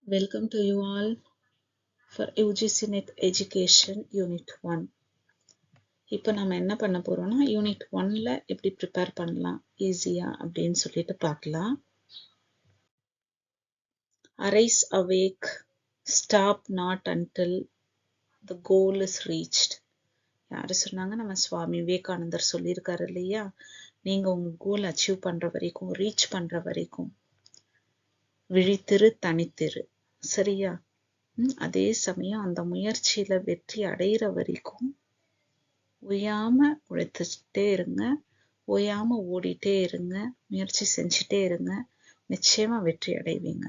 Welcome to you all for UGC NET Education Unit 1. இப்போ நம்ம என்ன பண்ண போறோம்னா யூனிட் 1ல எப்படி ப்ரிப்பேர் பண்ணலாம் ஈஸியா அப்படின்னு சொல்லிட்டு பார்க்கலாம். Arise awake, stop not until the goal is reached. யாரு சொன்னாங்க? நம்ம சுவாமி விவேகானந்தர் சொல்லியிருக்காரு இல்லையா? நீங்க உங்க கோல் அச்சீவ் பண்ற வரைக்கும், ரீச் பண்ற வரைக்கும் விழித்திரு, தனித்திரு. சரியா? அதே சமயம் அந்த முயற்சியில வெற்றி அடையிற வரைக்கும் ஓயாம உழைத்துட்டே இருங்க, ஓயாம ஓடிட்டே இருங்க, முயற்சி செஞ்சுட்டே இருங்க, நிச்சயமா வெற்றி அடைவீங்க.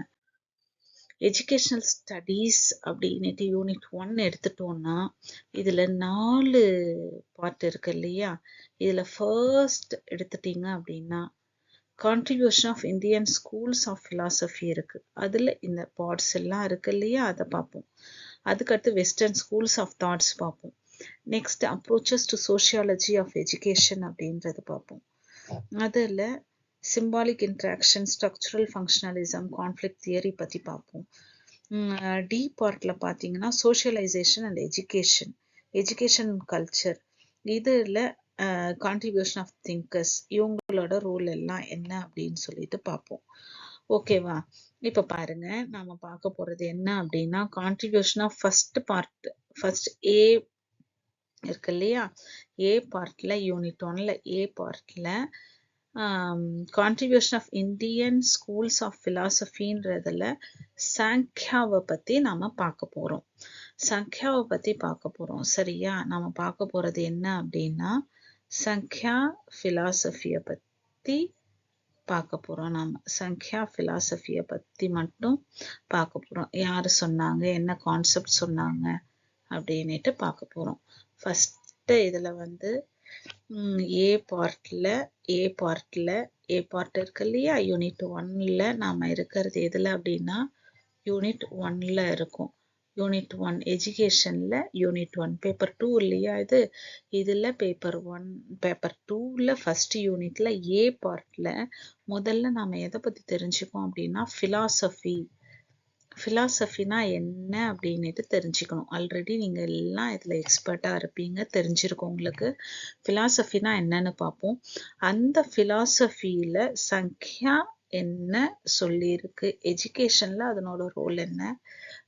எஜுகேஷனல் ஸ்டடீஸ் அப்படின்னுட்டு யூனிட் 1 எடுத்துட்டோம்னா இதுல 4 பார்ட் இருக்கு இல்லையா? இதுல ஃபர்ஸ்ட் எடுத்துட்டீங்க அப்படின்னா contribution of Indian schools of philosophy இருக்கு. அதுல இந்த பார்ட்ஸ் எல்லாம் இருக்கு இல்லையா? அதை பார்ப்போம். அதுக்கடுத்து வெஸ்டர்ன் ஸ்கூல்ஸ் ஆஃப் தாட்ஸ் பார்ப்போம். Next approaches to sociology of education அப்படின்றது பார்ப்போம். அதில் symbolic interaction, structural functionalism, conflict theory பற்றி பார்ப்போம். டி பார்ட்டில் பார்த்தீங்கன்னா socialisation and education, education culture, இதில் கான்ட்ரிபியூஷன் ஆஃப் திங்கர்ஸ், இவங்களோட ரோல் எல்லாம் என்ன அப்படின்னு சொல்லிட்டு பார்ப்போம். ஓகேவா? இப்போ பாருங்க, நாம பார்க்க போறது என்ன அப்படின்னா contribution of first part, first A இருக்கு இல்லையா? ஏ பார்ட்ல யூனிட் 1ல ஏ பார்ட்ல contribution of Indian schools of பிலாசபின்றதுல சாங்கியாவை பத்தி நாம பார்க்க போறோம். சங்கியாவை பத்தி பார்க்க போறோம். சரியா? நாம பார்க்க போறது என்ன அப்படின்னா சங்கியா பிலாசபிய பத்தி பார்க்க போறோம். நாம சங்கியா பிலாசபிய பத்தி மட்டும் பார்க்க போறோம். யாரு சொன்னாங்க, என்ன கான்செப்ட் சொன்னாங்க அப்படின்னுட்டு பார்க்க போறோம். ஃபர்ஸ்ட் இதுல வந்து ஏ பார்ட் இருக்கு இல்லையா? யூனிட் 1ல நாம இருக்கிறது எதுல அப்படின்னா யூனிட் 1ல இருக்கும். யூனிட் 1 எஜுகேஷன்ல யூனிட் 1 பேப்பர் 2 இல்லையா? இதுல பேப்பர் 2ல ஃபர்ஸ்ட் யூனிட்ல ஏ பார்ட்ல முதல்ல நாம எதை பத்தி தெரிஞ்சுக்கோம் அப்படின்னா பிலாசபினா என்ன அப்படின்னுட்டு தெரிஞ்சுக்கணும். ஆல்ரெடி நீங்க எல்லாம் இதுல எக்ஸ்பர்ட்டா இருப்பீங்க, தெரிஞ்சிருக்கும் உங்களுக்கு. பிலாசபினா என்னன்னு பார்ப்போம். அந்த பிலாசபியில சங்கியா என்ன சொல்லியிருக்கு, எஜுகேஷன்ல அதனோட ரோல் என்ன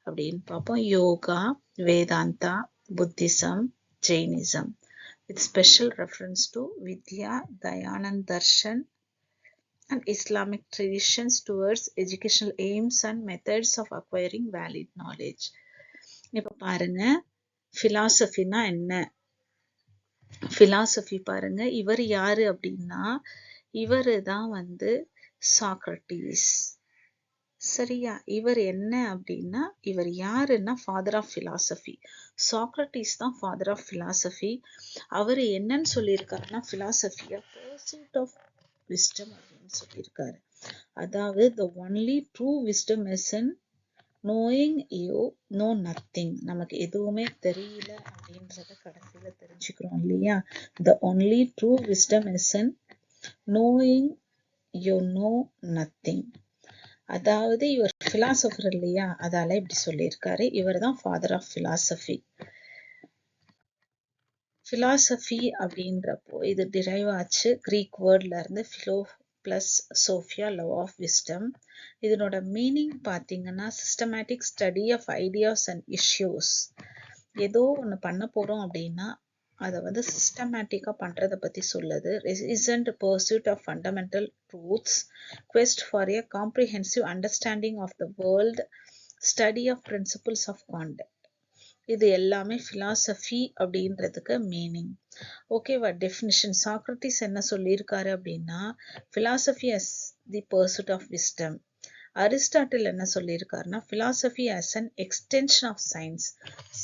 அப்படின்னு பார்ப்போம். Yoga, Vedanta, Buddhism, Jainism with special reference to Vidya, Dayanand Darshan and Islamic traditions towards educational aims and methods of acquiring valid knowledge. இப்ப பாருங்க, பிலாசபினா என்ன? பிலாசபி பாருங்க, இவர் யாரு அப்படின்னா இவரு தான் வந்து சாக்ரட்டிஸ். சரியா? இவர் என்ன அப்படின்னா இவர் யாருன்னா ஃபாதர் ஆஃப் பிலாசபி. சாக்ரட்டிஸ் தான் ஃபாதர் ஆஃப் பிலாசபி. அவர் என்னன்னு சொல்லியிருக்காருன்னா பிலாசபிய பர்சூட் ஆஃப் விஸ்டம் அப்படின்னு சொல்லியிருக்காரு. அதாவது the only true wisdom is in knowing you know nothing. நமக்கு எதுவுமே தெரியல அப்படின்றத கடைசியில தெரிஞ்சுக்கிறோம் இல்லையா? the only true wisdom is in knowing you know nothing. அதாவது இவர் பிலாசபர் இல்லையா? அதால இப்படி சொல்லியிருக்காரு. இவர் தான் ஃபாதர் ஆஃப் பிலாசபி. பிலாசபி அப்படின்றப்போ இது டிரைவ் ஆச்சு கிரீக் வேர்ட்ல இருந்து philo plus sophia, love of wisdom. இதனோட மீனிங் பார்த்தீங்கன்னா systematic study of ideas and issues. ஏதோ ஒன்று பண்ண போறோம் அப்படின்னா அதை வந்து சிஸ்டமேட்டிக்கா பண்றதை பத்தி சொல்லுது. Resistant pursuit of fundamental truths, quest for a comprehensive understanding of the world, study of principles of conduct. இது எல்லாமே பிலாசபி அப்படின்றதுக்கு மீனிங். ஓகேவா? டெஃபினிஷன் சாக்ரட்டிஸ் என்ன சொல்லியிருக்காரு அப்படின்னா philosophy as the pursuit of wisdom. Aristotle என்ன சொல்லியிருக்காருன்னா philosophy as an extension of science.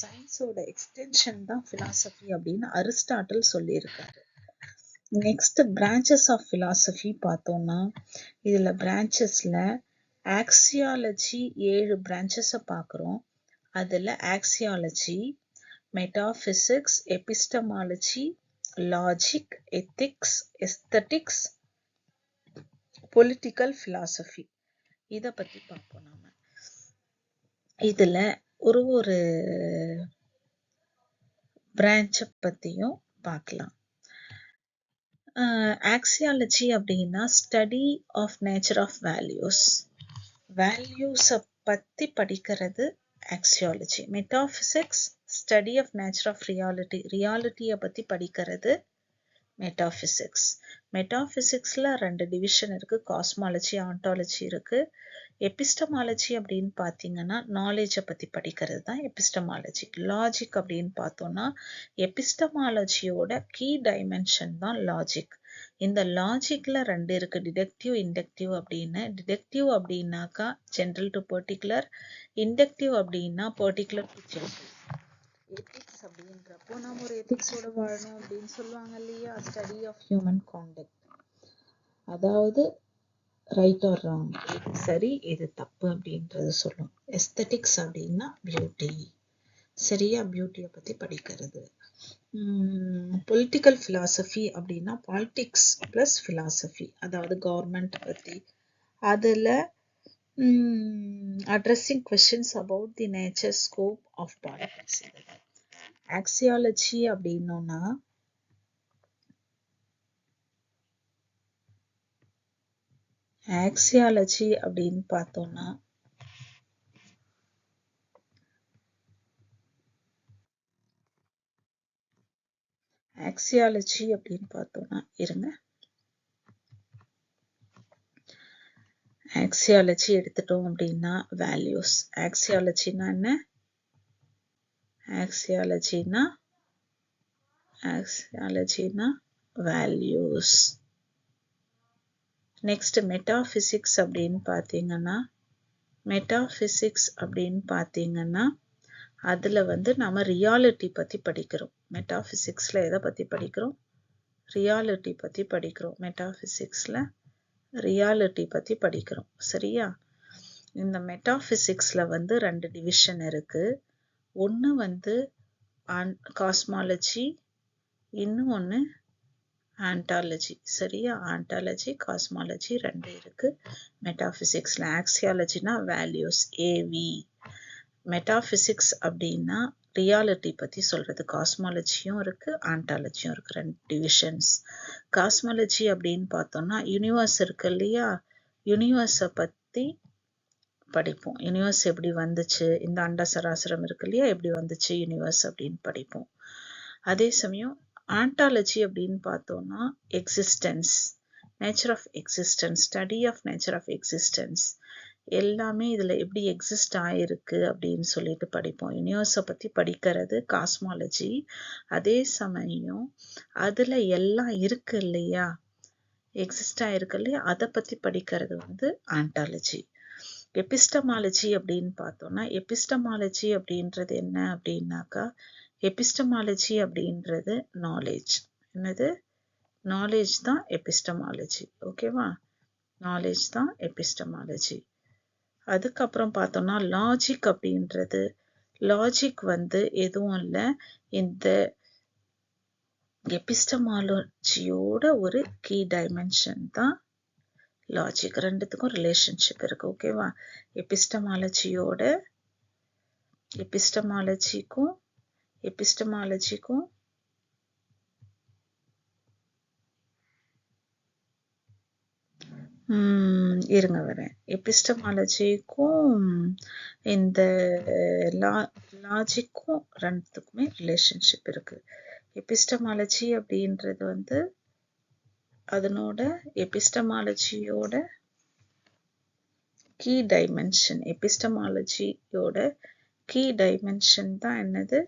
சயின்ஸோட எக்ஸ்டென்ஷன் தான் பிலாசபி அப்படின்னு அரிஸ்டாட்டில் சொல்லியிருக்காரு. நெக்ஸ்ட் பிரான்ச்சஸ் ஆஃப் பிலாசபி பார்த்தோம்னா இதுல பிரான்ச்சஸ்ல ஆக்சியாலஜி 7 பிரான்ச்சஸை பார்க்குறோம். அதுல axiology, metaphysics, epistemology, logic, ethics, aesthetics, political philosophy, இதை பத்தி பார்ப்போம் நாம. இதுல ஒரு பிரான்ச்சை பத்தியும் பார்க்கலாம். ஆக்சியாலஜி அப்படின்னா study of nature of values. வேல்யூஸை பத்தி படிக்கிறது axiology. Metaphysics study of nature of reality. ரியாலிட்டியை பத்தி படிக்கிறது மெட்டாபிசிக்ஸ். மெட்டாபிசிக்ஸ்ல 2 டிவிஷன் இருக்கு, காஸ்மாலஜி, ஆண்டாலஜி இருக்கு. எபிஸ்டமாலஜி அப்படின்னு பார்த்தீங்கன்னா நாலேஜை பத்தி படிக்கிறது தான் எபிஸ்டமாலஜி. லாஜிக் அப்படின்னு பார்த்தோம்னா எபிஸ்டமாலஜியோட கீ டைமென்ஷன் தான் லாஜிக். இந்த லாஜிக்ல 2 இருக்கு, டிடக்டிவ், இண்டக்டிவ் அப்படின்னு. டிடக்டிவ் அப்படின்னாக்கா ஜென்ரல் டு பர்டிகுலர், இண்டக்டிவ் அப்படின்னா பர்டிகுலர் டு ஜென்ரல். எத்திக்ஸ் அப்படின்றப்போ நாம ஒரு எத்திக்ஸோட வாழணும் அப்படின்னு சொல்லுவாங்க இல்லையா, ஸ்டடி ஆஃப் ஹியூமன் காண்டக்ட். அதாவது ரைட் ஆர் ராங், இது சரி இது தப்பு அப்படின்றது சொல்லும். எஸ்தட்டிக்ஸ் அப்படின்னா பியூட்டி, சரியா, பியூட்டியை பத்தி படிக்கிறது. பொலிட்டிக்கல் பிலாசபி அப்படின்னா பாலிடிக்ஸ் பிளஸ் பிலாசபி, அதாவது கவர்மெண்ட் பத்தி. அதுல addressing questions about the nature scope of politics. Axiology அப்படின்னோம்னா ஆக்சியாலஜி அப்படின்னு பார்த்தோம்னா ஆக்சியாலஜி அப்படின்னு பார்த்தோம்னா இருங்க, ஆக்சியாலஜி எடுத்துட்டோம் அப்படின்னா வேல்யூஸ். ஆக்சியாலஜினா என்ன? ஆக்சியாலஜினா வேல்யூஸ். நெக்ஸ்ட் மெட்டாபிசிக்ஸ் அப்படின்னு பார்த்தீங்கன்னா அதுல நம்ம ரியாலிட்டி பத்தி படிக்கிறோம். மெட்டாபிசிக்ஸ்ல எதை பத்தி படிக்கிறோம்? ரியாலிட்டி பத்தி படிக்கிறோம். மெட்டாபிசிக்ஸ்ல ரியாலிட்டி பத்தி படிக்கிறோம், சரியா. இந்த மெட்டாபிசிக்ஸ்ல 2 டிவிஷன் இருக்கு. ஒன்னு காஸ்மாலஜி, இன்னொன்னு ஆண்டாலஜி, சரியா. ஆண்டாலஜி, காஸ்மாலஜி 2 இருக்கு மெட்டாபிசிக்ஸ்ல. ஆக்சியாலஜினா வேல்யூஸ், ஏவி. மெட்டாபிசிக்ஸ் அப்படின்னா ரியாலிட்டி பத்தி சொல்றது. காஸ்மாலஜியும் இருக்கு, ஆண்டாலஜியும் இருக்கு, 2 டிவிஷன்ஸ். காஸ்மாலஜி அப்படின்னு பார்த்தோம்னா யூனிவர்ஸ் இருக்கு இல்லையா, யூனிவர்ஸை பத்தி படிப்போம். யூனிவர்ஸ் எப்படி வந்துச்சு, இந்த அண்ட சராசரம் இருக்கு இல்லையா, எப்படி வந்துச்சு யூனிவர்ஸ் அப்படின்னு படிப்போம். அதே சமயம் ஆண்டாலஜி அப்படின்னு பார்த்தோம்னா existence, nature of existence, study of nature of existence, எல்லாமே இதுல எப்படி எக்ஸிஸ்ட் ஆயிருக்கு அப்படின்னு சொல்லிட்டு படிப்போம். யூனிவர்ஸை பத்தி படிக்கிறது காஸ்மாலஜி. அதே சமயம் அதுல எல்லாம் இருக்கு இல்லையா, எக்ஸிஸ்ட் ஆயிருக்கு இல்லையா, அதை பத்தி படிக்கிறது ஆண்டாலஜி. எபிஸ்டமாலஜி அப்படின்னு பார்த்தோம்னா எபிஸ்டமாலஜி அப்படின்றது என்ன அப்படின்னாக்கா, எபிஸ்டமாலஜி அப்படின்றது நாலேஜ். என்னது? நாலேஜ் தான் எபிஸ்டமாலஜி, ஓகேவா. நாலேஜ் தான் எபிஸ்டமாலஜி. அதுக்கப்புறம் பார்த்தோம்னா லாஜிக் அப்படின்றது, லாஜிக் எதுவும் இல்லை, இந்த எபிஸ்டமாலஜியோட ஒரு கீ டைமென்ஷன் தான் லாஜிக். 2த்துக்கும் ரிலேஷன்ஷிப் இருக்கு, ஓகேவா. எபிஸ்டமாலஜிக்கும் இருங்க வரேன். எபிஸ்டமாலஜிக்கும் இந்த லாஜிக்கும் 2த்துக்குமே ரிலேஷன்ஷிப் இருக்கு. எபிஸ்டமாலஜி அப்படின்றது அதனோட எபிஸ்டமாலஜியோட கீ டைமென்ஷன், எபிஸ்டமாலஜியோட கீ டைமென்ஷன் தான் என்னது,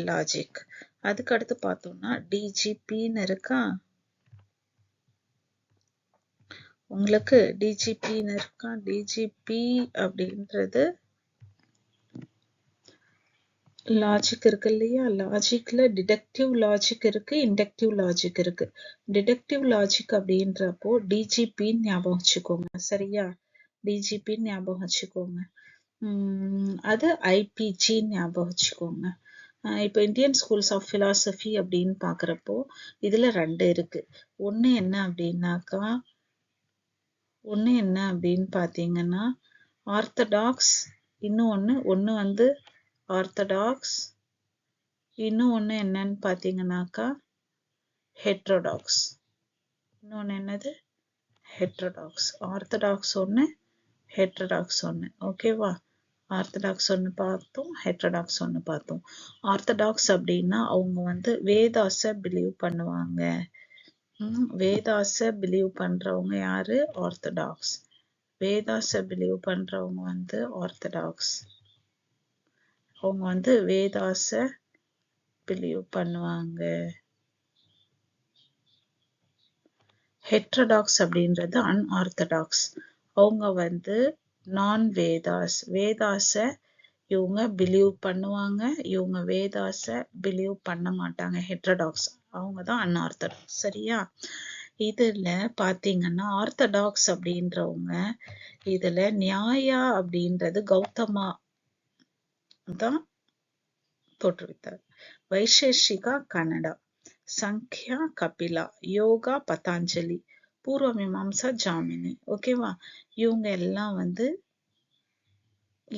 லாஜிக். அதுக்கு அடுத்து பார்த்தோம்னா டிஜிபின்னு இருக்கா, உங்களுக்கு டிஜிபின்னு இருக்கா. டிஜிபி அப்படின்றது லாஜிக் இருக்கு இல்லையா, லாஜிக்ல டிடக்டிவ் லாஜிக் இருக்கு, இண்டக்டிவ் லாஜிக் இருக்கு. டிடக்டிவ் லாஜிக் அப்படின்றப்போ டிஜிபின்னு ஞாபகம் வச்சுக்கோங்க, சரியா. டிஜிபின்னு ஞாபகம் வச்சுக்கோங்க. அது ஐபிஜின்னு ஞாபகம் வச்சுக்கோங்க. இப்போ இந்தியன் ஸ்கூல்ஸ் ஆஃப் பிலாசபி அப்படின்னு பார்க்குறப்போ இதுல 2 இருக்கு. ஒன்று என்ன அப்படின்னு பார்த்தீங்கன்னா ஆர்த்தடாக்ஸ் இன்னும் ஒன்று வந்து ஆர்த்தடாக்ஸ், இன்னும் ஒன்று என்னன்னு பார்த்தீங்கன்னாக்கா ஹெட்ரோடாக்ஸ். இன்னொன்று என்னது? ஹெட்ரோடாக்ஸ். ஆர்த்தடாக்ஸ் ஒன்று, ஹெட்ரோடாக்ஸ் ஒன்று. ஓகேவா? ஆர்த்தடாக்ஸ் ஒன்று பார்த்தோம், ஹெட்ரோடாக்ஸ் ஒன்று பார்த்தோம். ஆர்த்தடாக்ஸ் அப்படின்னா அவங்க வந்து வேதாஸை பிலீவ் பண்ணுவாங்க. வேதாஸை பிலீவ் பண்றவங்க யாரு? ஆர்த்தடாக்ஸ். வேதாஸை பிலீவ் பண்றவங்க வந்து ஆர்த்தடாக்ஸ். அவங்க வந்து வேதாஸை பிலீவ் பண்ணுவாங்க. ஹெட்ரோடாக்ஸ் அப்படின்றது அன்ஆர்த்தடாக்ஸ். அவங்க வந்து நான் வேதாஸ். வேதாஸை இவங்க பிலீவ் பண்ணுவாங்க, இவங்க வேதாஸை பிலீவ் பண்ண மாட்டாங்க. ஹெட்ரோடாக்ஸ் அவங்க தான் அன்ஆர்த்தடாக்ஸ். சரியா? இதுல பாத்தீங்கன்னா ஆர்த்தடாக்ஸ் அப்படின்றவங்க இதுல நியாயா அப்படின்றது கௌதமா தான் தோற்றுவித்தார். வைசேஷிகா கனடா, சங்கியா கபிலா, யோகா பதாஞ்சலி, பூர்வ மீமாம்சா ஜாமினி. ஓகேவா? இவங்க எல்லாம் வந்து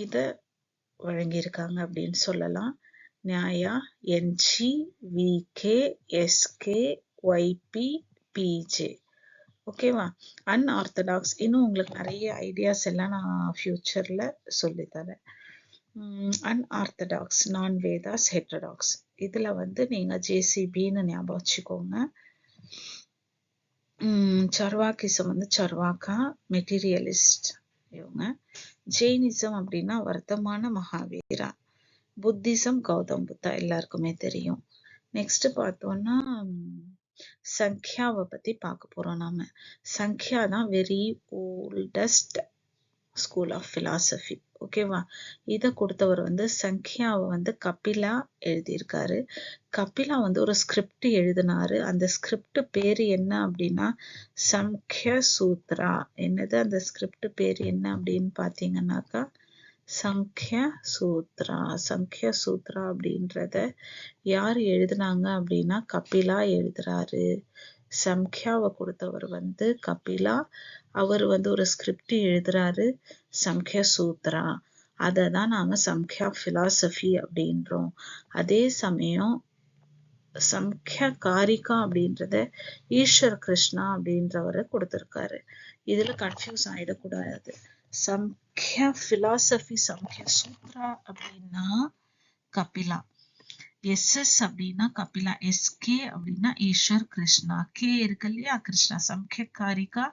இத வழங்கியிருக்காங்க அப்படின்னு சொல்லலாம். நியாயா NG VK SK YP PJ. ஓகேவா? அன்ஆர்த்தடாக்ஸ் இன்னும் உங்களுக்கு நிறைய ஐடியாஸ் எல்லாம் நான் ஃபியூச்சர்ல சொல்லித்தரேன். அன்ஆர்த்தடாக்ஸ், நான் வேதாஸ், ஹெட்ரோடாக்ஸ். இதுல வந்து நீங்க JCBன்னு ஞாபகம் வச்சுக்கோங்க. சர்வாக்கிசம் வந்து சர்வாக்கா, மெட்டீரியலிஸ்ட் இவங்க. ஜெயினிசம் அப்படின்னா வர்த்தமான மகாவீரா. புத்திசம் கௌதம் புத்தா எல்லாருக்குமே தெரியும். நெக்ஸ்ட் பார்த்தோம்னா சங்கியாவை பத்தி பார்க்க போறோம் நாம. சங்கியா தான் very oldest school of philosophy. ஓகேவா? இதை கொடுத்தவர் வந்து சங்கியாவை வந்து கபிலா எழுதியிருக்காரு. கபிலா வந்து ஒரு ஸ்கிரிப்ட் எழுதினாரு. அந்த ஸ்கிரிப்ட் பேரு என்ன அப்படின்னா சங்கிய சூத்ரா. என்னது அந்த ஸ்கிரிப்ட் பேரு என்ன அப்படின்னு பாத்தீங்கன்னாக்கா சங்கிய சூத்ரா. சங்கிய சூத்ரா அப்படின்றத யார் எழுதினாங்க அப்படின்னா கபிலா எழுதுறாரு. சங்கியாவை கொடுத்தவர் வந்து கபிலா. அவர் வந்து ஒரு ஸ்கிரிப்ட் எழுதுறாரு, சங்கிய சூத்ரா. அதை தான் நாம சங்கியா பிலாசபி அப்படின்றோம். அதே சமயம் சங்கிய காரிகா அப்படின்றத ஈஸ்வர் கிருஷ்ணா அப்படின்றவரை கொடுத்திருக்காரு. இதுல கன்ஃபியூஸ் ஆயிடக்கூடாது. சங்கிய பிலாசபி சங்கிய சூத்ரா அப்படின்னா கபிலா, SS அப்படின்னா கபிலா, SK அப்படின்னா ஈஸ்வர் கிருஷ்ணா. K இருக்கு இல்லையா, கிருஷ்ணா. சங்கிய காரிகா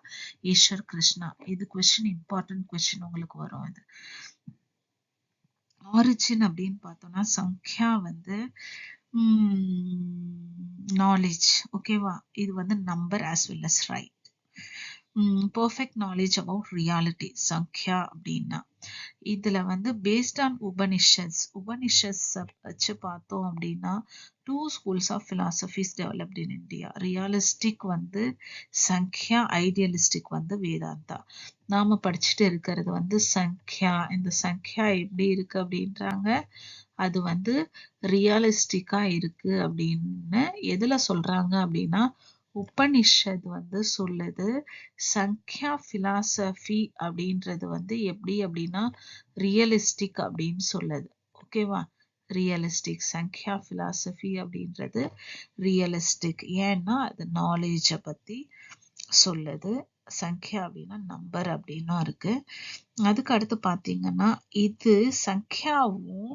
ஈஸ்வர் கிருஷ்ணா. இது கொஸ்டின், இம்பார்ட்டன்ட் கொஸ்டின் உங்களுக்கு வரும். இது ஆரிஜின் அப்படின்னு பார்த்தோம்னா சங்கியா வந்து நாலேஜ். ஓகேவா? இது வந்து number as well as right. Perfect knowledge about reality Sankhya அப்படின்னா. இதுல வந்து பேஸ்ட் ஆன் உபனிஷத்ஸ் வச்சு பார்த்தோம் அப்படின்னா 2 schools of philosophies developed in India. Realistic வந்து சங்கியா, ஐடியலிஸ்டிக் வந்து வேதாந்தா. நாம படிச்சுட்டு இருக்கிறது வந்து சங்கியா. இந்த சங்கியா எப்படி இருக்கு அப்படின்றாங்க, அது வந்து ரியலிஸ்டிக்கா இருக்கு அப்படின்னு எதுல சொல்றாங்க அப்படின்னா உபனிஷத் வந்து சொல்லுது. சங்கியா பிலாசபி அப்படின்றது வந்து எப்படி அப்படின்னா ரியலிஸ்டிக் அப்படின்னு சொல்லுது. ஓகேவா? ரியலிஸ்டிக். சங்கியா பிலாசபி அப்படின்றது ரியலிஸ்டிக். ஏன்னா அது நாலேஜை பத்தி சொல்லுது. சங்கியா அப்படின்னா நம்பர் அப்படின்னும் இருக்கு. அதுக்கு அடுத்து பாத்தீங்கன்னா இது சங்கியாவும்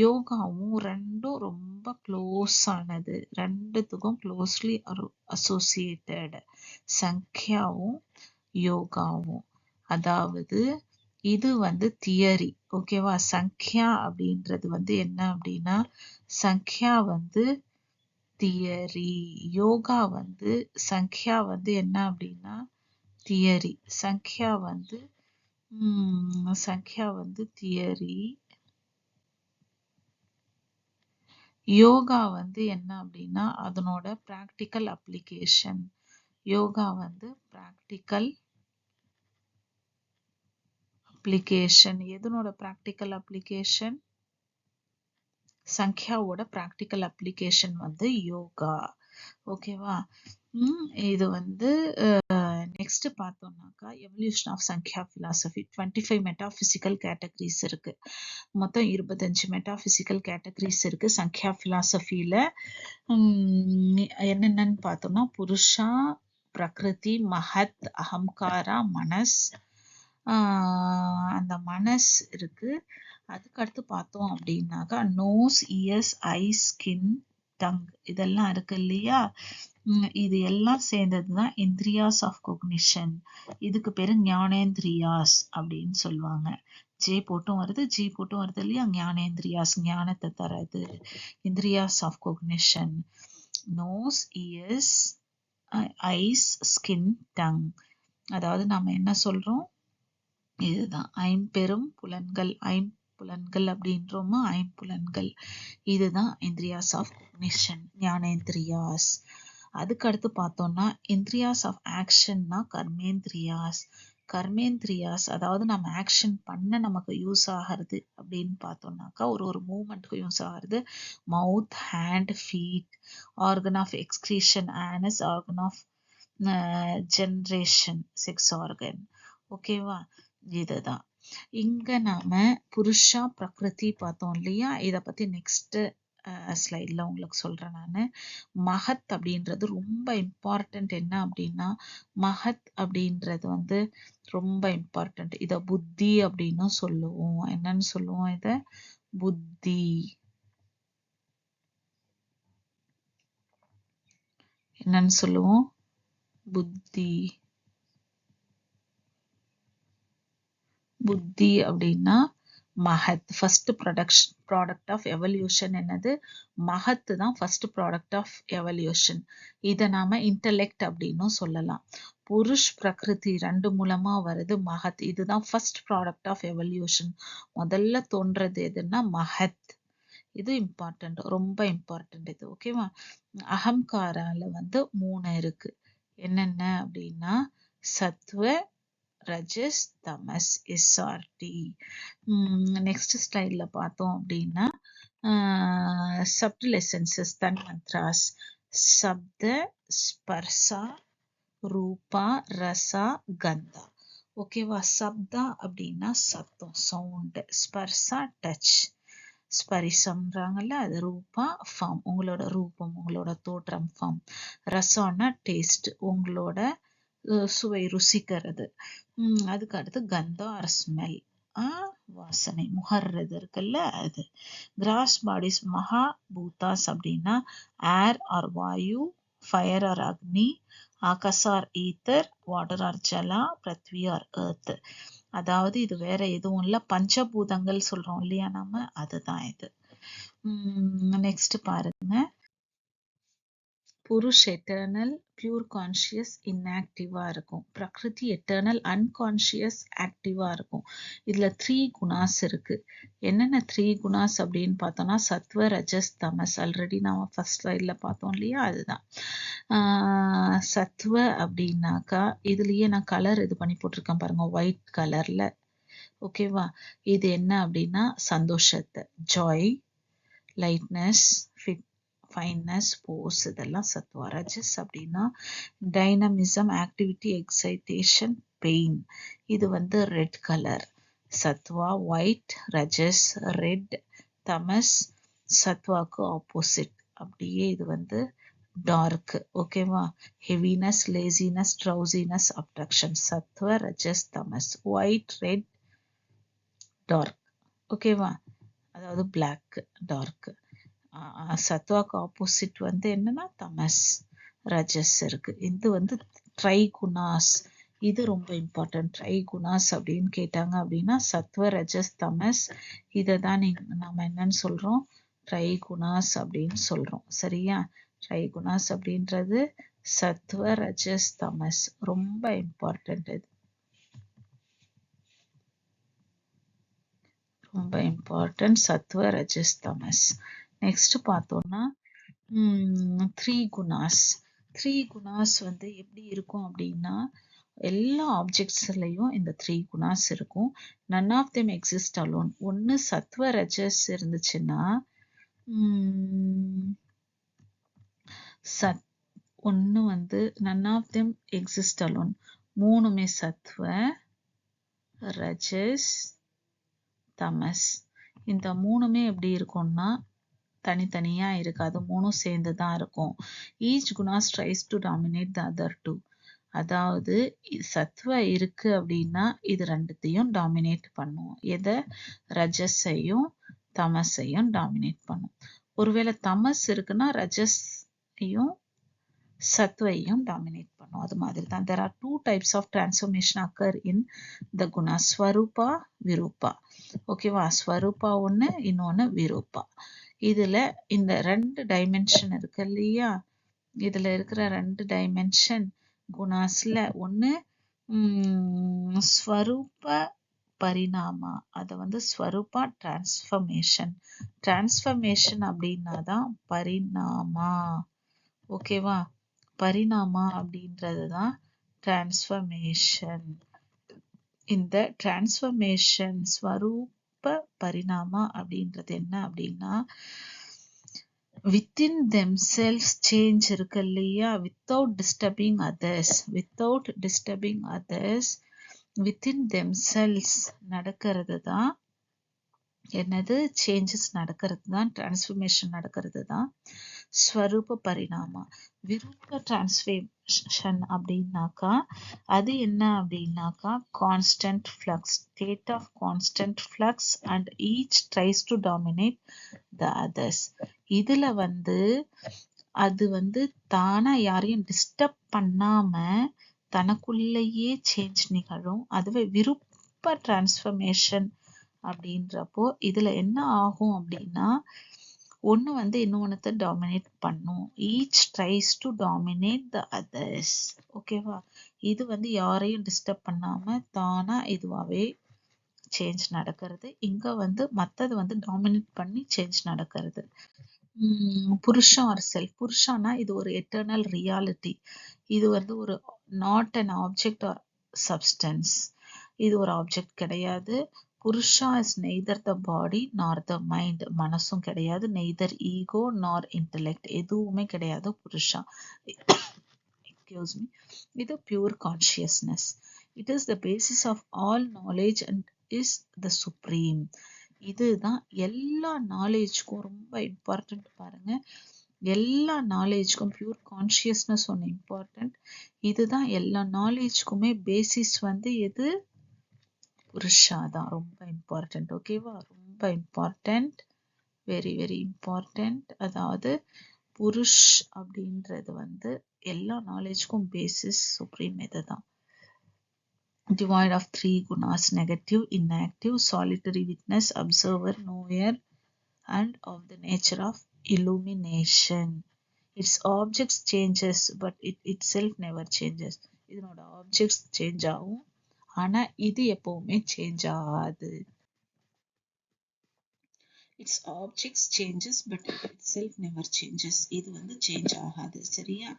யோகாவும் ரெண்டும் ரொம்ப க்ளோஸ் ஆனது. ரெண்டுத்துக்கும் க்ளோஸ்லி அசோசியேட்டட் சங்கியாவும் யோகாவும். அதாவது இது வந்து தியரி. ஓகேவா? சங்கியா அப்படின்றது வந்து என்ன அப்படின்னா சங்கியா வந்து தியரி. யோகா வந்து சங்கியா வந்து என்ன அப்படின்னா தியரி. சங்கியா வந்து தியரி. யோகா வந்து என்ன அப்படின்னா அதனோட பிராக்டிக்கல் அப்ளிகேஷன். யோகா வந்து பிராக்டிக்கல் அப்ளிகேஷன். எதனோட பிராக்டிக்கல் அப்ளிகேஷன்? சங்கியாவோட பிராக்டிக்கல் அப்ளிகேஷன் வந்து யோகா. ஓகேவா? இது வந்து நெக்ஸ்ட் பார்த்தோம்னாக்கா evolution of Sankhya philosophy 25 metaphysical categories இருக்கு. மொத்தம் 25 மெட்டாபிசிக்கல் கேட்டகரிஸ் இருக்கு சங்கியா பிலாசபியில. என்னென்னு பார்த்தோம்னா புருஷா, பிரகிருதி, மஹத், அகங்காரா, மனஸ், அந்த மனஸ் இருக்கு. அதுக்கடுத்து பார்த்தோம் அப்படின்னாக்கா nose, ears, eyes, skin, tongue இதெல்லாம் இருக்கு இல்லையா. இது எல்லாம் சேர்ந்ததுதான் இந்திரியாஸ் ஆஃப் கொக்னிஷன். இதுக்கு பேரு ஞானேந்திரியாஸ் அப்படின்னு சொல்லுவாங்க. ஜே போட்டும் வருது, ஜி போட்டும் வருது இல்லையா. ஞானேந்திரியாஸ் ஞானத்தை தரது. இந்திரியாஸ் of cognition nose, ears, eyes, skin, tongue. அதாவது நாம என்ன சொல்றோம், இதுதான் ஐம்பெரும் புலன்கள். ஐம்புலன்கள் அப்படின்றோமா, ஐம்புலன்கள். இதுதான் இந்திரியாஸ் ஆஃப் கொக்னிஷன், ஞானேந்திரியாஸ். அதுக்கு அடுத்து பார்த்தோம்னா இந்திரியாஸ் ஆஃப் ஆக்ஷன்னா கர்மேந்திரியாஸ். கர்மேந்திரியாஸ் அதாவது நம்ம ஆக்ஷன் பண்ண நமக்கு யூஸ் ஆகிறது அப்படின்னு பார்த்தோம்னாக்கா ஒரு மூமெண்ட்டுக்கு யூஸ் ஆகிறது. Mouth, hand, feet, organ of excretion, anus, organ of generation, sex organ. ஓகேவா, இதுதான். இங்க நாம புருஷா, பிரகிருதி பார்த்தோம் இல்லையா. இத பத்தி நெக்ஸ்ட் ஸ்லைட்ல உங்களுக்கு சொல்றேன் நானு. மஹத் அப்படின்றது ரொம்ப இம்பார்ட்டன்ட். என்ன அப்படின்னா மஹத் அப்படின்றது ரொம்ப இம்பார்ட்டன்ட். இத புத்தி அப்படின்னு சொல்லுவோம். என்னன்னு சொல்லுவோம், இத புத்தி. என்னன்னு சொல்லுவோம், புத்தி. புத்தி அப்படின்னா மஹத். ஃபர்ஸ்ட் ப்ராடக்ட் ஆஃப் எவல்யூஷன் என்னது, மஹத் தான் ஃபர்ஸ்ட் ப்ராடக்ட் ஆஃப் எவல்யூஷன். இதை நாம இன்டலெக்ட் அப்படின்னும் சொல்லலாம். புருஷ், பிரகிருதி ரெண்டு மூலமா வருது மஹத். இதுதான் ஃபர்ஸ்ட் ப்ராடக்ட் ஆஃப் எவல்யூஷன். முதல்ல தோன்றது எதுன்னா மஹத். இது இம்பார்ட்டன்ட், ரொம்ப இம்பார்ட்டன்ட் இது. ஓகேவா. அகங்காரால 3 இருக்கு. என்னென்ன அப்படின்னா சத்வ, ரஜஸ், தமஸ், SRT. நெக்ஸ்ட் ஸ்லைட்ல பார்த்தோம் அப்படின்னா சப்டில் எசன்சஸ், தன்மந்த்ராஸ், சப்த, ஸ்பர்சா, ரூபா, ரசா, கந்தா. ஓகேவா. சப்தா அப்படின்னா சத்தம், சவுண்ட். ஸ்பர்சா டச், ஸ்பரிசம்ன்றாங்கல்ல அது. ரூபா ஃபார்ம், உங்களோட ரூபம், உங்களோட தோற்றம், ஃபார்ம். ரசம்னா டேஸ்ட், உங்களோட சுவை, ருசிக்கிறது. அதுக்கு அடுத்து கந்தா ஆர் ஸ்மெல், வாசனை, முகர்றது இருக்குல்ல அது. கிராஸ் பாடிஸ் மகா பூதாஸ் அப்படின்னா air or vayu, fire or agni, akash or ether, water or jala, prithvi or earth. அதாவது இது வேற எதுவும் இல்ல, பஞ்சபூதங்கள் சொல்றோம் இல்லையா நம்ம, அதுதான் இது. நெக்ஸ்ட் பாருங்க. புருஷ் எட்டர்னல் பியூர் கான்ஷியஸ் இன்ஆக்டிவா இருக்கும். பிரகிருதி எட்டர்னல் அன்கான்ஷியஸ் ஆக்டிவா இருக்கும். இதுல 3 குணாஸ் இருக்கு. என்னென்ன 3 குணாஸ் அப்படின்னு பார்த்தோம்னா சத்வ, ரஜஸ், தமஸ். ஆல்ரெடி நாம ஃபர்ஸ்ட் ஸ்லைட்ல பார்த்தோம் இல்லையா, அதுதான். சத்வ அப்படின்னாக்கா இதுலயே நான் கலர் இது பண்ணி போட்டிருக்கேன் பாருங்க, ஒயிட் கலர்ல. ஓகேவா. இது என்ன அப்படின்னா சந்தோஷத்தை, ஜாய், லைட்னஸ், ஃபைன்னஸ், போஸ், இதெல்லாம் சத்வா. ரஜஸ் அப்படின்னா டைனமிசம், ஆக்டிவிட்டி, எக்ஸைட்டேஷன், பெயின். இது red colour. Sattva white, rajas red, tamas சத்வாக்கு ஆப்போசிட். அப்படியே இது டார்க். ஓகேவா. Heaviness, laziness, drowsiness, obstruction. Sattva, rajas, தமஸ். White, red, dark. ஓகேவா. அதாவது பிளாக், டார்க். சத்வாக்கு ஆப்போசிட் என்னன்னா தமஸ், ரஜஸ் இருக்கு. இது ட்ரைகுணாஸ். இது ரொம்ப இம்பார்ட்டன்ட். ட்ரைகுணாஸ் அப்படின்னு கேட்டாங்க அப்படின்னா சத்வ, ரஜஸ், தமஸ். இதை தான் நாம என்னன்னு சொல்றோம், ட்ரைகுணாஸ் அப்படின்னு சொல்றோம். சரியா. ட்ரைகுணாஸ் அப்படின்றது சத்வ, ரஜஸ், தமஸ். ரொம்ப இம்பார்ட்டன்ட் இது, ரொம்ப இம்பார்ட்டன்ட். சத்வ, ரஜஸ், தமஸ். நெக்ஸ்ட் பார்த்தோம்னா 3 குணாஸ். 3 குணாஸ் எப்படி இருக்கும் அப்படின்னா எல்லா ஆப்ஜெக்ட்ஸ்லயும் இந்த 3 குணாஸ் இருக்கும். None of them exist alone. ஒன்னு சத்வ, ரஜஸ் இருந்துச்சுன்னா ஒன்னு none of them exist alone. மூணுமே சத்வ, ரஜஸ், தமஸ். இந்த மூணுமே எப்படி இருக்கும்னா தனித்தனியா இருக்காது, மூணும் சேர்ந்து தான் இருக்கும். Each gunas tries to dominate the other two. அதாவது சத்வ இருக்கு அப்படின்னா இது ரெண்டுத்தையும் டாமினேட் பண்ணும். எதை? ரஜஸையும் தமஸையும் டாமினேட் பண்ணும். ஒருவேளை தமஸ் இருக்குன்னா ரஜஸையும் சத்வையும் டாமினேட் பண்ணும். அது மாதிரி தான். There are two types of transformation occur in the guna, ஸ்வரூபா, விரூபா. ஓகேவா? ஸ்வரூபா ஒண்ணு, இன்னொன்னு விரூபா. இதுல இந்த ரெண்டு டைமென்ஷன் இருக்கு இல்லையா? இதுல இருக்கிற ரெண்டு டைமென்ஷன் குணாஸ்ல ஒண்ணு ஸ்வரூப பரிணாமா, அதை வந்து ஸ்வரூபா டிரான்ஸ்ஃபர்மேஷன். டிரான்ஸ்ஃபர்மேஷன் அப்படின்னா தான் பரிணாமா. ஓகேவா? பரிணாமா அப்படின்றது தான் டிரான்ஸ்ஃபர்மேஷன். இந்த டிரான்ஸ்ஃபர்மேஷன் ஸ்வரூப பரிணாமா அப்படின்றது என்ன அப்படின்னா within themselves change இருக்கு இல்லையா? without disturbing others, without disturbing others, within themselves நடக்கிறது தான் என்னது? சேஞ்சஸ் நடக்கிறது தான், டிரான்ஸ்ஃபர்மேஷன் நடக்கிறது தான் ஸ்வரூப பரிணாமா. விரூப டிரான்ஸ்ஃபர்மேஷன் அப்படின்னாக்கா அது என்ன அப்படின்னாக்கா constant flux, state of constant flux and each tries to dominate the others. இதுல வந்து அது வந்து தானா யாரையும் டிஸ்டர்ப் பண்ணாம தனக்குள்ளேயே சேஞ்ச் நிகழும். அதுவே விருப்ப டிரான்ஸ்ஃபர்மேஷன் அப்படின்றப்போ இதுல என்ன ஆகும் அப்படின்னா ஒண்ணு வந்து இன்னொன்னத்தை டாமினேட் பண்ணும். Each tries to dominate the others. ஓகேவா? இது வந்து யாரையும் டிஸ்டர்ப் பண்ணாம தானா இதுவாவே சேஞ்ச் நடக்கிறது. இங்க வந்து மத்தது வந்து டாமினேட் பண்ணி சேஞ்ச் நடக்கிறது. புருஷன் ஆர் செல்ஃப். புருஷானா இது ஒரு எட்டர்னல் ரியாலிட்டி. இது வந்து ஒரு not an object R substance. இது ஒரு ஆப்ஜெக்ட் கிடையாது. புருஷா இஸ் நெய்தர் த பாடி நார் த மைண்ட். மனசும் கிடையாது, நெய்தர் ஈகோ நார் இன்டெலெக்ட், எதுவுமே கிடையாது புருஷா. Excuse me. இது pure consciousness. It is the basis of all knowledge and is the supreme. இதுதான் எல்லா நாலேஜ்க்கும் ரொம்ப இம்பார்ட்டன்ட். பாருங்க, எல்லா நாலேஜ்க்கும் பியூர் கான்ஷியஸ்னஸ் ஒன்று இம்பார்ட்டன்ட். இதுதான் எல்லா நாலேஜ்க்குமே பேசிஸ் வந்து எது? புருஷா தான். ரொம்ப இம்பார்ட்டன்ட். ஓகேவா? ரொம்ப இம்பார்ட்டன்ட், வெரி வெரி இம்பார்ட்டன்ட். அதாவது புருஷ் அப்படின்றது வந்து எல்லா நாலேஜ்க்கும் பேசிஸ் சுப்ரீம் இதுதான். Devoid of three gunas, negative, inactive, solitary witness, observer, knower, and of the nature of illumination. Its objects changes but it itself never changes. இதனோட objects change ஆகும், ஆனா இது எப்பவுமே சேஞ்ச் ஆகாது. Its objects changes but it itself never changes. இது வந்து change ஆகாது. சரியா?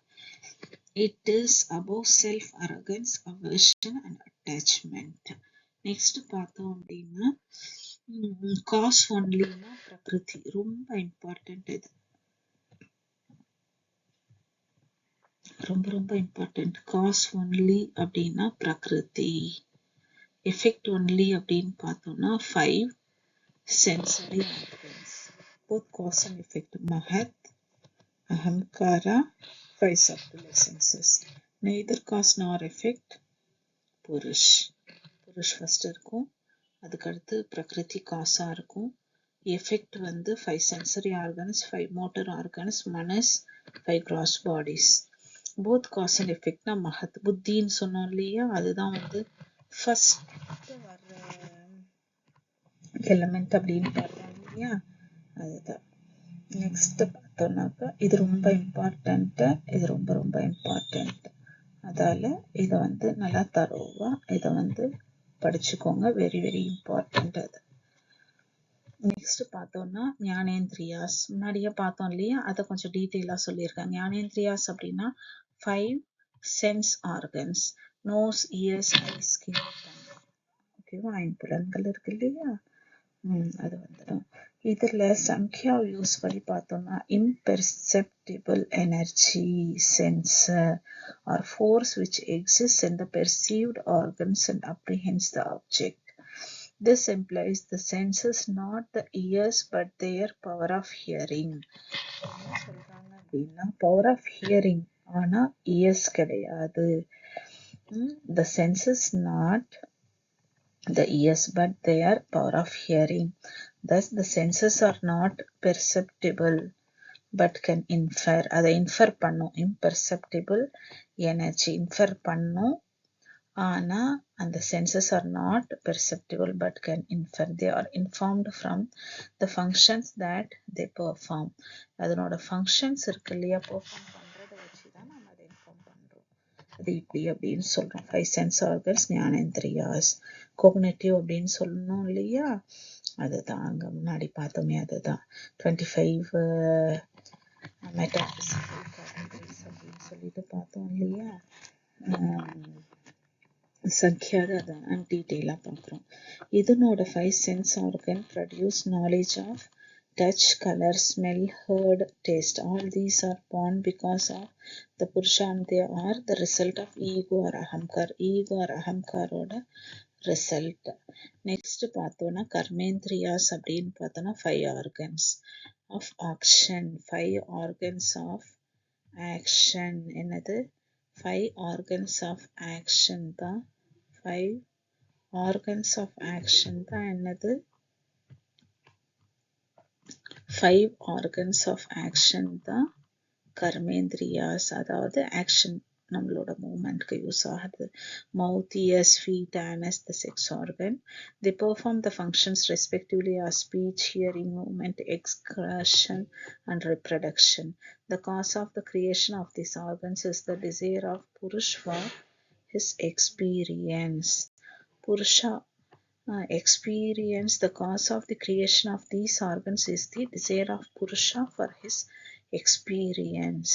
It is above self, arrogance, aversion and attachment. Next பார்த்தோம் அப்படின்னா காஸ் ஒன்லினா பிரகிருதி. ரொம்ப இம்பார்ட்டன்ட். இது ரொம்ப ரொம்ப இம்பார்ட்டன்ட். காஸ் ஒன்லி அப்படின்னா பிரகிருதி. எஃபெக்ட் ஒன்லி அப்படின்னு பார்த்தோம்னா 5 sensory organs. Both cause and effect. Mahat, ahamkara, 5 circular senses. Neither cause nor effect purush. Purush first இருக்கும், அதுக்கடுத்து பிரகிருதி காசா இருக்கும். எஃபெக்ட் வந்து 5 சென்சரி ஆர்கன்ஸ், 5 மோட்டர் ஆர்கன்ஸ், மனஸ், 5 gross bodies. Both cause and எஃபெக்ட்னா மஹத் புத்தின்னு சொன்னோம் இல்லையா? அதுதான் வந்து ஃபர்ஸ்ட் வர்ற எலிமெண்ட் அப்படின்னு பார்த்தோம் இல்லையா? அதுதான். நெக்ஸ்ட் பார்த்தோம்னாக்கா இது ரொம்ப இம்பார்ட்டன்ட். இது ரொம்ப ரொம்ப இம்பார்ட்டன்ட். அதால இதை வந்து நல்லா தரோவா இதை வந்து படிச்சுக்கோங்க. வெரி வெரி இம்பார்ட்டன்ட் அது. நெக்ஸ்ட் பார்த்தோம்னா ஞானேந்திரியாஸ். முன்னாடியே பார்த்தோம் இல்லையா? அதை கொஞ்சம் டீட்டெயிலா சொல்லியிருக்காங்க. ஞானேந்திரியாஸ் அப்படின்னா 5 sense organs. Nose, ears, eyes, skin, tongue. ஓகேவா? ஐம்புலன்கள் இருக்கு இல்லையா? அது வந்துடும். இதுல சங்கியா யூஸ் பண்ணி பார்த்தோம்னா imperceptible energy sensor or force which exists in the perceived organs and apprehends the object. This implies the senses not the ears but their power of hearing. என்ன சொல்றாங்க அப்படின்னா power of hearing ஆனா ears கிடையாது. The senses not the ears but their power of hearing. Thus the senses are not perceptible but can infer. அதை infer பண்ணும். imperceptible energy infer பண்ணும். ஆனா அந்த senses are not perceptible but can infer. They are informed from the functions that they perform. அதனோட functions இருக்கு இல்லையா, perform பண்றதை வச்சுதான் நம்ம அதை inform பண்றோம். அது இப்படி அப்படின்னு சொல்றோம். 5 sense organs ஞானேந்திரியாஸ். கோக்னேட்டிவ் அப்படின்னு சொல்லணும் இல்லையா, அதுதான் அங்க முன்னாடி பார்த்தோமே அதுதான் 25 மெட்டாபிசிக்கல் கேட்டகரிஸ் அப்படின்னு சொல்லிட்டு பார்த்தோம் இல்லையா. சங்கியாக அதான் டீட்டெயிலாக பார்க்குறோம். இதனோட 5 sense organ produce knowledge of touch, color, smell, heard, taste. All these are born because of the Purusha and they are the result of ego or ahamkar. Ego or ahamkar oda result. Next பார்த்தோன்னா கர்மேந்திரியாஸ் அப்படின்னு பார்த்தோன்னா 5 organs of action. 5 organs of action. என்னது 5 organs of action தான் 5 organs of action தான் என்னது 5 organs of action தான் கர்மேந்திரியாஸ். அதாவது action நம்மளோட மூமெண்ட்க்கு யூஸ் ஆகுது. Mouth, ears, feet, anus the sex organ. They perform the functions respectively as speech, hearing, movement, excretion and reproduction. The cause of the creation of these organs is the desire of Purush for his experience. Purusha experience. The cause of the creation of these organs is the desire of Purusha for his experience.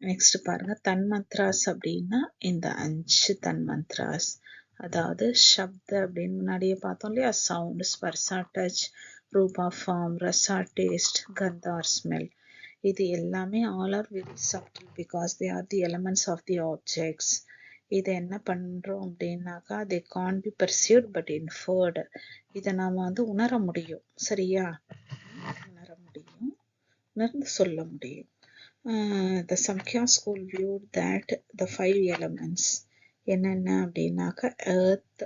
Next பாருங்க தன்மந்த்ராஸ் அப்படின்னா இந்த 5 தன்மந்த்ராஸ். அதாவது சப்த அப்படின்னு முன்னாடியே பார்த்தோம் இல்லையா, sound, ஸ்பர்சா, டச், ரூபா, ஃபார்ம், ரசா, டேஸ்ட், கந்தா, ஸ்மெல். இது எல்லாமே all are very subtle because they are the elements of the objects. இதை என்ன பண்றோம் அப்படின்னாக்கா they can't be perceived but inferred. இதை நாம உணர முடியும். சரியா, உணர முடியும், உணர்ந்து சொல்ல முடியும். The Samkhya school viewed that the 5 elements என்னென்ன அப்படின்னாக்கா earth,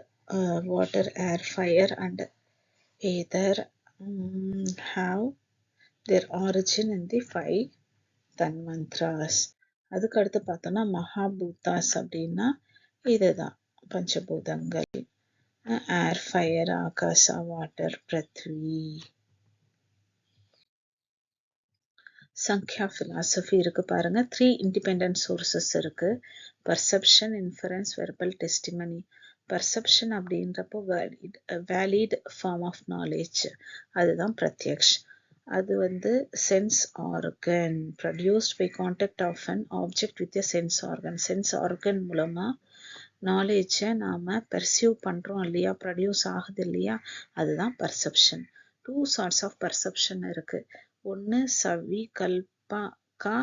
water, air, fire and ether have their origin in the 5 தன்மந்த்ராஸ். அதுக்கு அடுத்து பார்த்தோம்னா மகாபூதாஸ் அப்படின்னா இதுதான் பஞ்சபூதங்கள். ஏர், ஃபயர், ஆகாசா, வாட்டர், பிருத்வி. சங்கியா philosophy இருக்கு பாருங்க. 3 independent sources இருக்கு. perception, inference, verbal testimony. perception அப்படின்றப்போ valid form of knowledge, அதுதான் பிரத்யக்ஷ். அது sense organ produced by contact of an object with a sense organ. Sense organ மூலமா நாலேஜை நாம பெர்சீவ் பண்றோம் இல்லையா, ப்ரொடியூஸ் ஆகுது இல்லையா, அதுதான் பர்செப்ஷன். 2 sorts of perception இருக்கு. ஒன்று சவிகல்பகா,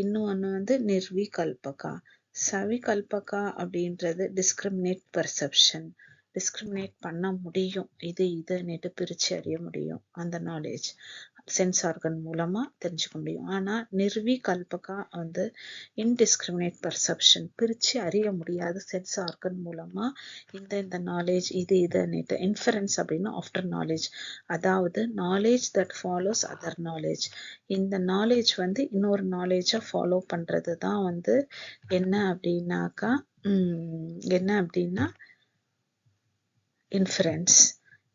இன்னொன்று நிர்விகல்பகா. சவிகல்பகா அப்படின்றது டிஸ்கிரிமினேட் பர்செப்ஷன். டிஸ்கிரிமினேட் பண்ண முடியும், இது இதுன்னுட்டு பிரிச்சு அறிய முடியும், அந்த நாலேஜ் சென்ஸ் ஆர்கன் மூலமா தெரிஞ்சுக்க முடியும். ஆனா நிர்விகல்பகா இன்டிஸ்கிரிமினேட் பர்செப்ஷன், பிரிச்சு அறிய முடியாது சென்ஸ் ஆர்கன் மூலமா. இந்த நாலேஜ் இது இதுன்னுட்டு. இன்ஃபரன்ஸ் அப்படின்னா ஆஃப்டர் நாலேஜ், அதாவது knowledge that follows other knowledge. இந்த நாலேஜ் இன்னொரு நாலேஜை ஃபாலோ பண்றது தான் என்ன அப்படின்னாக்கா இன்ஃபரன்ஸ்.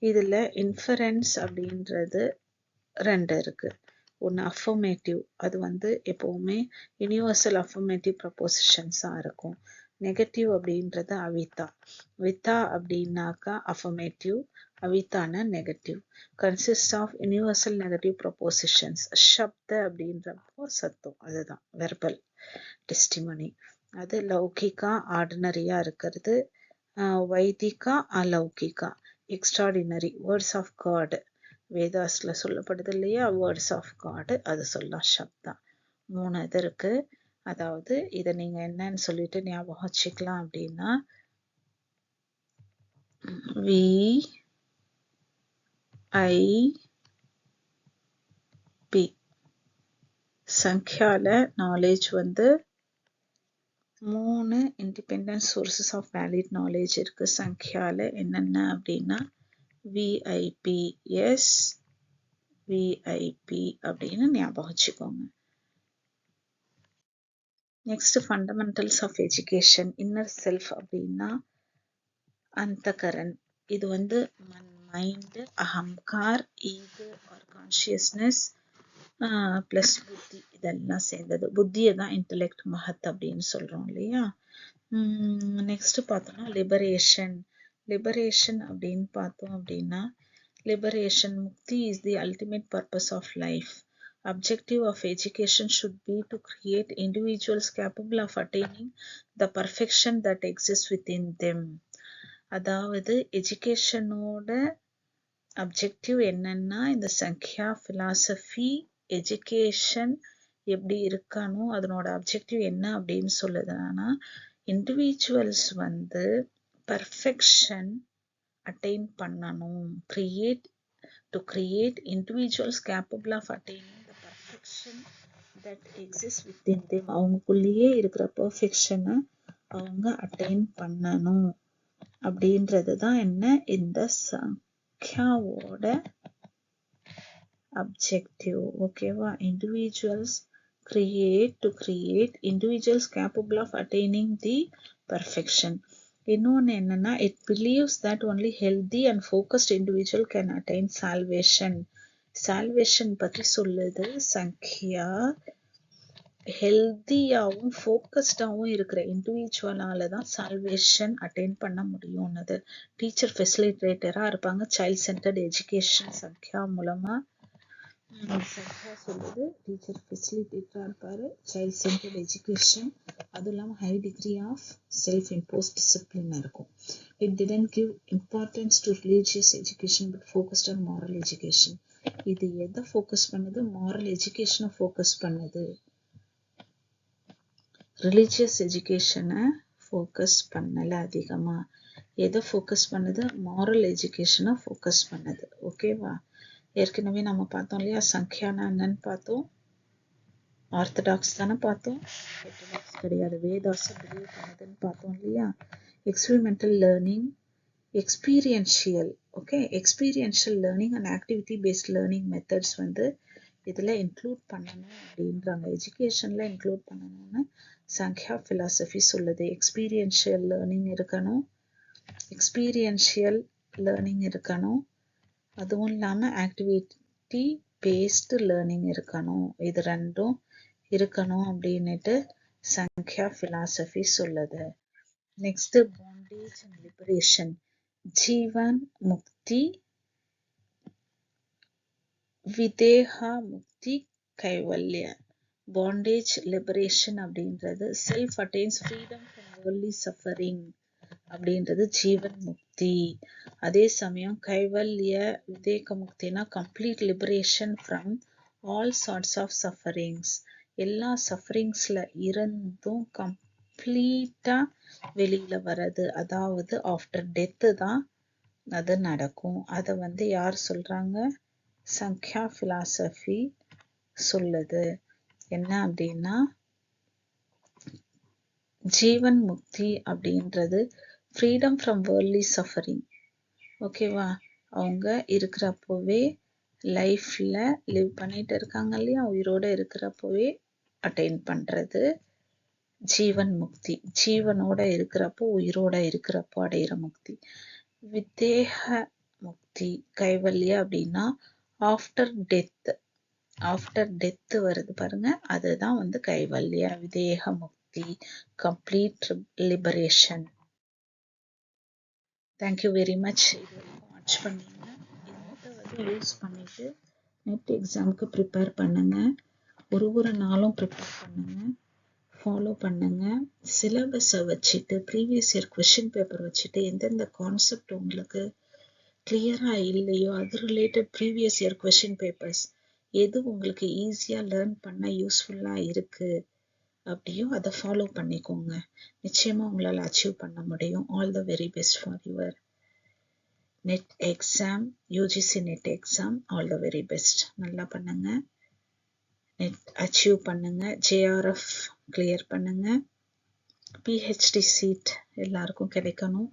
இதுல இன்ஃபரன்ஸ் அப்படின்றது 2 இருக்கு. ஒன்று அஃபர்மேட்டிவ், அது எப்பவுமே யூனிவர்சல் அஃபர்மேட்டிவ் ப்ரப்போசிஷன்ஸா இருக்கும். நெகட்டிவ் அப்படின்றது அவிதா. விதா அப்படின்னாக்கா அஃபர்மேட்டிவ், அவிதான negative. Consist of universal negative propositions. சப்த அப்படின்றப்போ சத்தம், அதுதான் வெர்பல் டெஸ்டிமனி. அது லௌகிகா ஆர்டினரியா இருக்கிறது, வைதிகா அலௌகிகா. எக்ஸ்ட்ராடினரி வேர்ட்ஸ் ஆஃப் காட் வேதாஸ்ல சொல்லப்படுது இல்லையா, வேர்ட்ஸ் ஆஃப் காட் அது சொல்லலாம். சப்தா 3 இது இருக்கு. அதாவது இதை நீங்க என்னன்னு சொல்லிட்டு ஞாபகம் வச்சுக்கலாம் அப்படின்னா, VIP சங்க்யால நாலேஜ் வந்து 3 independent sources of valid knowledge இருக்கு சங்க்யால. என்னென்ன அப்படின்னா விஐபி, எஸ் விஐபி அப்படின்னு ஞாபகம் வச்சுக்கோங்க. Next fundamentals of education. Inner self அப்படின்னா அந்தகரன். இது வந்து மைண்டு, அகங்கார், ஈகோ ஆர் கான்ஷியஸ்னஸ் பிளஸ் புத்தி இதெல்லாம் சேர்ந்தது. புத்தியை தான் இன்டெலெக்ட் மகத் அப்படின்னு சொல்றோம் இல்லையா. நெக்ஸ்ட் பார்த்தோம்னா லிபரேஷன். லிபரேஷன் அப்படின்னு பார்த்தோம் அப்படின்னா லிபரேஷன் முக்தி is the ultimate purpose of life. Objective of education should be to create individuals capable of attaining the perfection that exists within them. அதாவது எஜுகேஷனோட அப்ஜெக்டிவ் என்னன்னா இந்த சங்க்யா பிலாசபி எஜுகேஷன் எப்படி இருக்கணும், அதனோட அப்ஜெக்டிவ் என்ன அப்படின்னு சொல்லுதுன்னா இண்டிவிஜுவல்ஸ் வந்து பர்ஃபெக்ஷன் அட்டைன் பண்ணணும். To create individuals capable of attaining the perfection that exists within them. அவங்களுக்குள்ளேயே இருக்கிற பெர்ஃபெக்ஷனை அவங்க அட்டைன் பண்ணணும் அப்படின்றது தான் என்ன இந்த சங்க்யாவோட அப்ஜெக்டிவ். ஓகேவா. to create individuals capable of attaining the perfection. இன்னொன்று என்னன்னா it believes that only healthy and focused individual can attain salvation. salvation பற்றி சொல்லுது சங்க்யா. ஹெல்த்தியாகவும் ஃபோக்கஸ்டாகவும் இருக்கிற இண்டிவிஜுவலால தான் சால்வேஷன் அட்டைன் பண்ண முடியும்னது. டீச்சர் ஃபெசிலிட்டேட்டராக இருப்பாங்க. சைல்ட் சென்டர்ட் எஜுகேஷன் சங்க்யா மூலமா சங்க்யா சொல்லுது. டீச்சர் ஃபெசிலிட்டேட்டராக இருப்பாரு. சைல்ட் சென்டர்ட் எஜுகேஷன், அதுவும் இல்லாமல் high degree of self impose discipline இருக்கும். It didn't give importance to religious education but focused on moral education. இது எதை ஃபோக்கஸ் பண்ணுது? மாரல் எஜுகேஷனை ஃபோக்கஸ் பண்ணுது. ரிலீஜியஸ் எஜுகேஷனை ஃபோக்கஸ் பண்ணல. அதிகமாக எதை ஃபோக்கஸ் பண்ணுது? மாரல் எஜுகேஷனை ஃபோக்கஸ் பண்ணுது. ஓகேவா. ஏற்கனவே நம்ம பார்த்தோம் இல்லையா சங்க்யானா என்னன்னு பார்த்தோம். ஆர்த்தடாக்ஸ் தானே பார்த்தோம், ஹெட்டடாக்ஸ் கிடையாது. வேதாஸை பிலீவ் பண்ணதுன்னு பார்த்தோம் இல்லையா. Experimental learning, experiential. Okay, experiential learning and activity based learning methods வந்து இதில் இன்க்ளூட் பண்ணணும் அப்படின்றாங்க. எஜுகேஷனில் இன்க்ளூட் பண்ணணும்னு சங்க்யா ஃபிலாசபி சொல்லுது. எக்ஸ்பீரியன்ஷியல் லேர்னிங் இருக்கணும், எக்ஸ்பீரியன்ஷியல் லேர்னிங் இருக்கணும், அதுவும் இல்லாமல் ஆக்டிவிட்டி பேஸ்டு லேர்னிங் இருக்கணும். இது ரெண்டும் இருக்கணும் அப்படின்னுட்டு சங்க்யா ஃபிலாசபி சொல்லுது. Next bondage and liberation. ஜீவன் முக்தி, விதேகா முக்தி, கைவல்ய. பாண்டேஜ் லிபரேஷன் அப்படின்றது self attains freedom from worldly suffering அப்படின்றது ஜீவன் முக்தி. அதே சமயம் கைவல்ய விதேக முக்தினா complete liberation from all sorts of sufferings. எல்லா சஃபரிங்ஸ்ல இருந்தும் கம்ப்ளீட்டா வெளியில வர்றது. அதாவது ஆஃப்டர் டெத்து தான் அது நடக்கும். அதை வந்து யார் சொல்றாங்க? சங்க்யா பிலாசபி சொல்லுது. என்ன அப்படின்னா ஜீவன் முக்தி அப்படின்றது ஃப்ரீடம் ஃப்ரம் வேர்ல்ட்லி சஃபரிங். ஓகேவா. அவங்க இருக்கிறப்போவே லைஃப்ல லிவ் பண்ணிட்டு இருக்காங்க இல்லையா, உயிரோட இருக்கிறப்போவே அட்டைன் பண்றது ஜீவன் முக்தி. ஜீவனோட இருக்கிறப்போ, உயிரோட இருக்கிறப்போ அடையிற முக்தி. விதேக முக்தி, கைவல்ய அப்படின்னா ஆஃப்டர் டெத். ஆஃப்டர் டெத் வருது பாருங்க, அதுதான் வந்து கைவல்ய விதேக முக்தி, complete liberation. Thank you very much. இது வரைக்கும் வாட்ச் பண்ணீங்க. இதை வந்து யூஸ் பண்ணிட்டு நெட் எக்ஸாமுக்கு ப்ரிப்பேர் பண்ணுங்க. ஒரு நாளும் ப்ரிப்பேர் பண்ணுங்க, ஃபாலோ பண்ணுங்க. சிலபஸை வச்சுட்டு ப்ரீவியஸ் இயர் கொஷின் பேப்பர் வச்சுட்டு எந்தெந்த கான்செப்ட் உங்களுக்கு கிளியராக இல்லையோ அது related previous year question papers எது உங்களுக்கு ஈஸியாக லேர்ன் பண்ண யூஸ்ஃபுல்லாக இருக்குது அப்படியோ அதை ஃபாலோ பண்ணிக்கோங்க. நிச்சயமாக உங்களால் அச்சீவ் பண்ண முடியும். All the very best for your net exam, UGC net exam. All the very best. நல்லா பண்ணுங்க, நெட் அச்சீவ் பண்ணுங்க, ஜேஆர்எஃப் கிளியர் பண்ணுங்க, பிஹெச்டி சீட் எல்லாருக்கும் கிடைக்கணும்,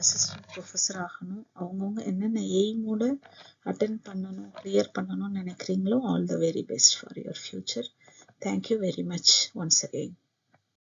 அசிஸ்டன்ட் ப்ரொஃபஸர் ஆகணும். அவங்கவுங்க என்னென்ன எய்மோட அட்டென்ட் பண்ணணும், கிளியர் பண்ணணும்னு நினைக்கிறீங்களோ all the very best for your future. Thank you very much once again.